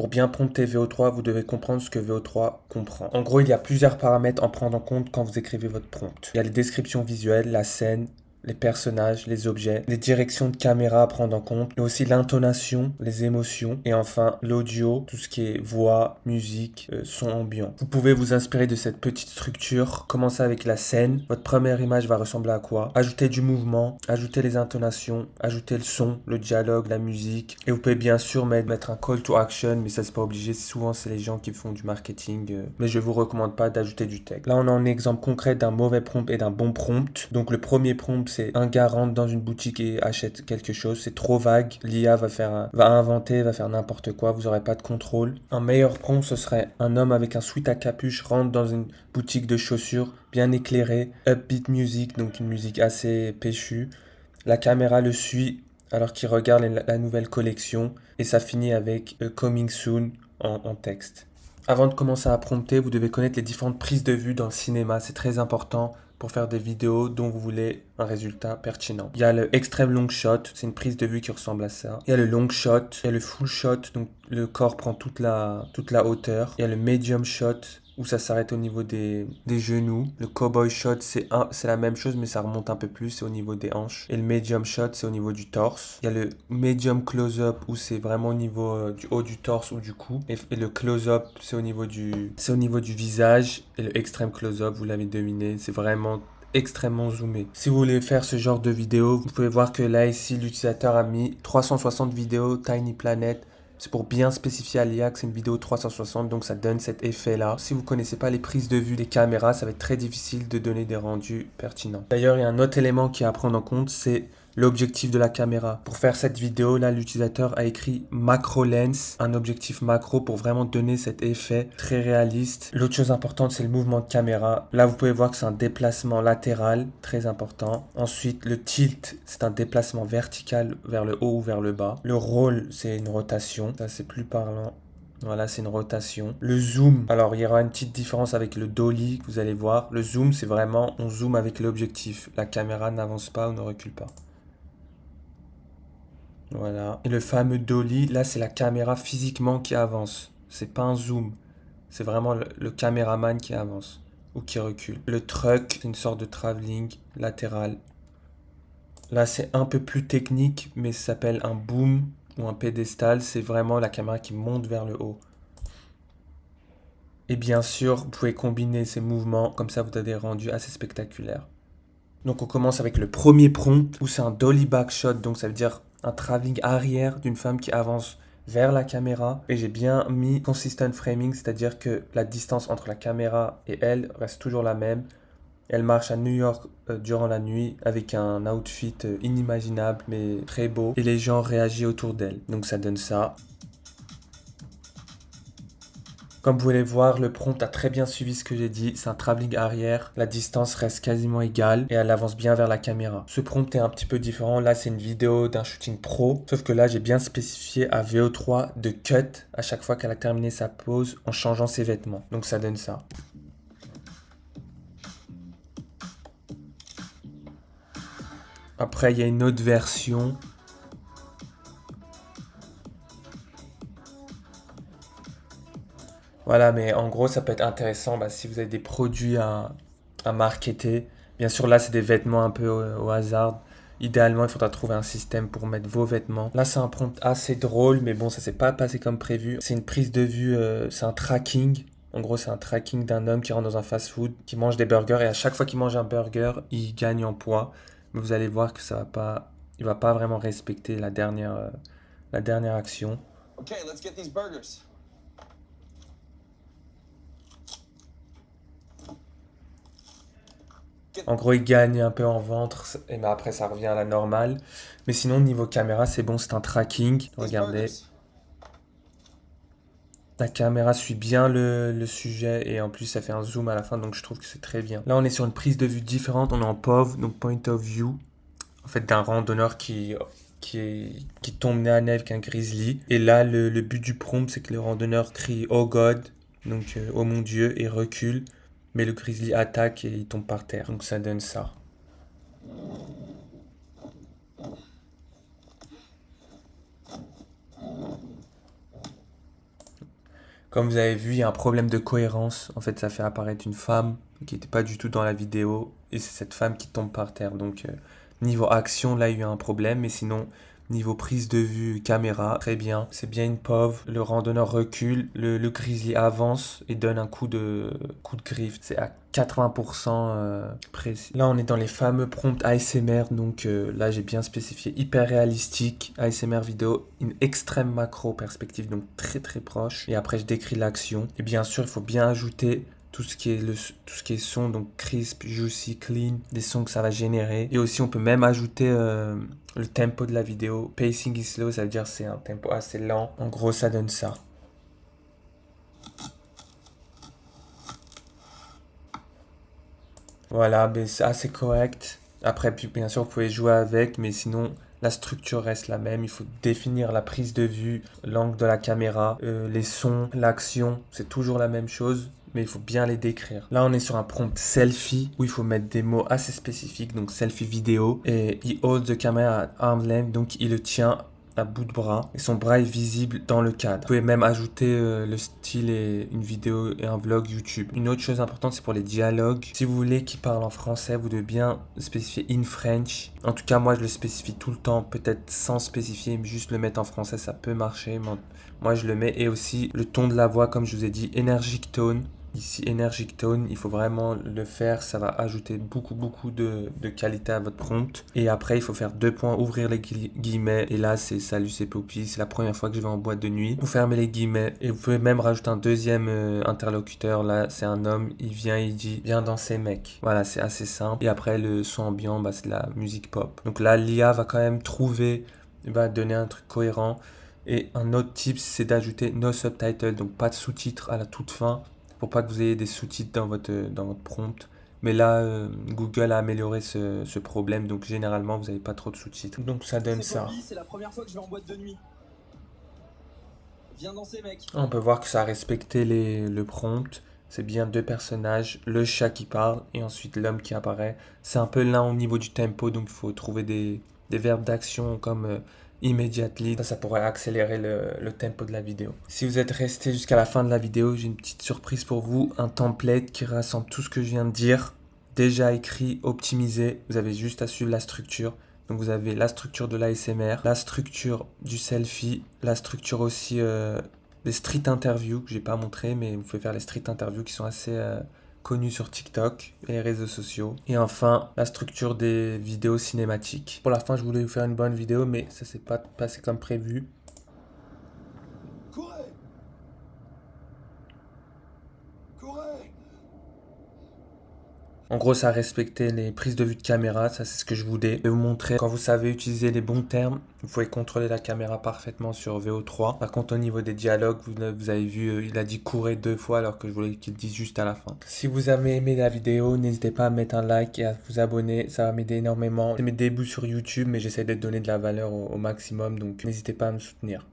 Pour bien prompter VO3, vous devez comprendre ce que VO3 comprend. En gros, il y a plusieurs paramètres à prendre en compte quand vous écrivez votre prompt. Il y a les descriptions visuelles, la scène, les personnages, les objets, les directions de caméra à prendre en compte, mais aussi l'intonation, les émotions, et enfin l'audio, tout ce qui est voix, musique, son ambiant. Vous pouvez vous inspirer de cette petite structure, commencer avec la scène. Votre première image va ressembler à quoi? Ajouter du mouvement, ajouter les intonations, ajouter le son, le dialogue, la musique, et vous pouvez bien sûr mettre un call to action, mais ça c'est pas obligé, souvent c'est les gens qui font du marketing, mais je vous recommande pas d'ajouter du texte. Là on a un exemple concret d'un mauvais prompt et d'un bon prompt. Donc le premier prompt, c'est un gars rentre dans une boutique et achète quelque chose. C'est trop vague. L'IA va inventer, va faire n'importe quoi. Vous n'aurez pas de contrôle. Un meilleur prompt, ce serait un homme avec un sweat à capuche rentre dans une boutique de chaussures bien éclairée. Upbeat music, donc une musique assez péchue. La caméra le suit alors qu'il regarde la nouvelle collection. Et ça finit avec Coming Soon en texte. Avant de commencer à prompter, vous devez connaître les différentes prises de vue dans le cinéma. C'est très important pour faire des vidéos dont vous voulez un résultat pertinent. Il y a le extreme long shot, c'est une prise de vue qui ressemble à ça. Il y a le long shot, il y a le full shot, donc le corps prend toute la hauteur. Il y a le medium shot, où ça s'arrête au niveau des genoux. Le cowboy shot, c'est la même chose, mais ça remonte un peu plus, c'est au niveau des hanches. Et le medium shot, c'est au niveau du torse. Il y a le medium close-up, où c'est vraiment au niveau du haut du torse ou du cou. Et le close-up, c'est au niveau du visage. Et le extreme close-up, vous l'avez deviné, c'est vraiment extrêmement zoomé. Si vous voulez faire ce genre de vidéo, vous pouvez voir que là ici l'utilisateur a mis 360 vidéos Tiny Planet. C'est pour bien spécifier à l'IA que c'est une vidéo 360, donc ça donne cet effet-là. Si vous ne connaissez pas les prises de vue des caméras, ça va être très difficile de donner des rendus pertinents. D'ailleurs, il y a un autre élément qui est à prendre en compte, c'est l'objectif de la caméra. Pour faire cette vidéo, là, l'utilisateur a écrit macro lens, un objectif macro pour vraiment donner cet effet très réaliste. L'autre chose importante, c'est le mouvement de caméra. Là, vous pouvez voir que c'est un déplacement latéral, très important. Ensuite, le tilt, c'est un déplacement vertical vers le haut ou vers le bas. Le roll, c'est une rotation. Ça, c'est plus parlant. Voilà, c'est une rotation. Le zoom, alors il y aura une petite différence avec le dolly que vous allez voir. Le zoom, c'est vraiment, on zoome avec l'objectif. La caméra n'avance pas ou ne recule pas. Voilà. Et le fameux dolly, là, c'est la caméra physiquement qui avance. C'est pas un zoom. C'est vraiment le caméraman qui avance ou qui recule. Le truck, c'est une sorte de travelling latéral. Là, c'est un peu plus technique, mais ça s'appelle un boom ou un pédestal. C'est vraiment la caméra qui monte vers le haut. Et bien sûr, vous pouvez combiner ces mouvements, comme ça vous avez des rendus assez spectaculaires. Donc on commence avec le premier prompt, où c'est un dolly back shot, donc ça veut dire un travelling arrière d'une femme qui avance vers la caméra. Et j'ai bien mis consistent framing, c'est-à-dire que la distance entre la caméra et elle reste toujours la même. Elle marche à New York durant la nuit avec un outfit inimaginable mais très beau. Et les gens réagissent autour d'elle. Donc ça donne ça. Comme vous pouvez voir, le prompt a très bien suivi ce que j'ai dit. C'est un travelling arrière. La distance reste quasiment égale et elle avance bien vers la caméra. Ce prompt est un petit peu différent. Là, c'est une vidéo d'un shooting pro. Sauf que là, j'ai bien spécifié à VO3 de cut à chaque fois qu'elle a terminé sa pose en changeant ses vêtements. Donc ça donne ça. Après, il y a une autre version. Voilà, mais en gros, ça peut être intéressant si vous avez des produits à marketer. Bien sûr, là, c'est des vêtements un peu au hasard. Idéalement, il faudra trouver un système pour mettre vos vêtements. Là, c'est un prompt assez drôle, mais bon, ça s'est pas passé comme prévu. C'est une prise de vue, c'est un tracking. En gros, c'est un tracking d'un homme qui rentre dans un fast-food, qui mange des burgers, et à chaque fois qu'il mange un burger, il gagne en poids. Mais vous allez voir que il va pas vraiment respecter la dernière action. Okay, let's get these burgers. En gros, il gagne un peu en ventre, et mais après ça revient à la normale. Mais sinon, niveau caméra, c'est bon, c'est un tracking. Regardez, la caméra suit bien le sujet et en plus ça fait un zoom à la fin, donc je trouve que c'est très bien. Là, on est sur une prise de vue différente, on est en POV, donc point of view, en fait d'un randonneur qui tombe nez à nez avec un grizzly. Et là, le but du prompt, c'est que le randonneur crie Oh God, donc oh mon Dieu, et recule. Mais le grizzly attaque et il tombe par terre. Donc ça donne ça. Comme vous avez vu, il y a un problème de cohérence. En fait, ça fait apparaître une femme qui n'était pas du tout dans la vidéo. Et c'est cette femme qui tombe par terre. Donc, niveau action, là, il y a eu un problème. Mais sinon, niveau prise de vue, caméra, très bien. C'est bien une pauvre. Le randonneur recule. Le grizzly avance et donne un coup de griffe. C'est à 80% précis. Là, on est dans les fameux prompts ASMR. Donc là, j'ai bien spécifié hyper réalistique. ASMR vidéo, une extrême macro perspective. Donc très très proche. Et après, je décris l'action. Et bien sûr, il faut bien ajouter tout ce qui est son, donc crisp, juicy, clean, des sons que ça va générer. Et aussi, on peut même ajouter le tempo de la vidéo. Pacing is slow, ça veut dire c'est un tempo assez lent. En gros, ça donne ça. Voilà, mais c'est assez correct. Après, puis bien sûr, vous pouvez jouer avec, mais sinon, la structure reste la même. Il faut définir la prise de vue, l'angle de la caméra, les sons, l'action. C'est toujours la même chose, mais il faut bien les décrire. Là, on est sur un prompt selfie où il faut mettre des mots assez spécifiques, donc selfie vidéo. Et he holds the camera at arm's length, donc il le tient à bout de bras et son bras est visible dans le cadre. Vous pouvez même ajouter le style et une vidéo et un vlog YouTube. Une autre chose importante, c'est pour les dialogues. Si vous voulez qu'ils parlent en français, vous devez bien spécifier in French. En tout cas, moi, je le spécifie tout le temps, peut-être sans spécifier, mais juste le mettre en français, ça peut marcher. Moi, je le mets. Et aussi, le ton de la voix, comme je vous ai dit, energetic tone. Ici, Energetic Tone, il faut vraiment le faire, ça va ajouter beaucoup de qualité à votre prompt. Et après, il faut faire 2 points, ouvrir les guillemets. Et là, c'est salut, c'est Poppy, c'est la première fois que je vais en boîte de nuit. Vous fermez les guillemets et vous pouvez même rajouter un deuxième interlocuteur. Là, c'est un homme, il vient, il dit viens danser mec. Voilà, c'est assez simple. Et après, le son ambiant, bah, c'est de la musique pop. Donc là, l'IA va quand même trouver, va donner un truc cohérent. Et un autre tip, c'est d'ajouter no subtitle, donc pas de sous-titres à la toute fin, pour pas que vous ayez des sous-titres dans votre prompt. Mais là, Google a amélioré ce problème, donc généralement, vous n'avez pas trop de sous-titres. Donc ça donne ça. C'est la première fois que je vais en boîte de nuit. Viens danser, mec. On peut voir que ça a respecté le prompt. C'est bien 2 personnages, le chat qui parle et ensuite l'homme qui apparaît. C'est un peu lent au niveau du tempo, donc il faut trouver des verbes d'action comme immediately. Ça pourrait accélérer le tempo de la vidéo. Si vous êtes resté jusqu'à la fin de la vidéo, j'ai une petite surprise pour vous. Un template qui rassemble tout ce que je viens de dire. Déjà écrit, optimisé. Vous avez juste à suivre la structure. Donc vous avez la structure de l'ASMR, la structure du selfie, la structure aussi des street interviews que j'ai pas montré, mais vous pouvez faire les street interviews qui sont assez connus sur TikTok et les réseaux sociaux. Et enfin, la structure des vidéos cinématiques. Pour la fin, je voulais vous faire une bonne vidéo, mais ça s'est pas passé comme prévu. Courez! Courez! En gros, ça a respecté les prises de vue de caméra, ça c'est ce que je voulais. Je vais vous montrer, quand vous savez utiliser les bons termes, vous pouvez contrôler la caméra parfaitement sur VO3. Par contre, au niveau des dialogues, vous avez vu, il a dit courir 2 fois alors que je voulais qu'il dise juste à la fin. Si vous avez aimé la vidéo, n'hésitez pas à mettre un like et à vous abonner, ça va m'aider énormément. C'est mes débuts sur YouTube, mais j'essaie de donner de la valeur au maximum, donc n'hésitez pas à me soutenir.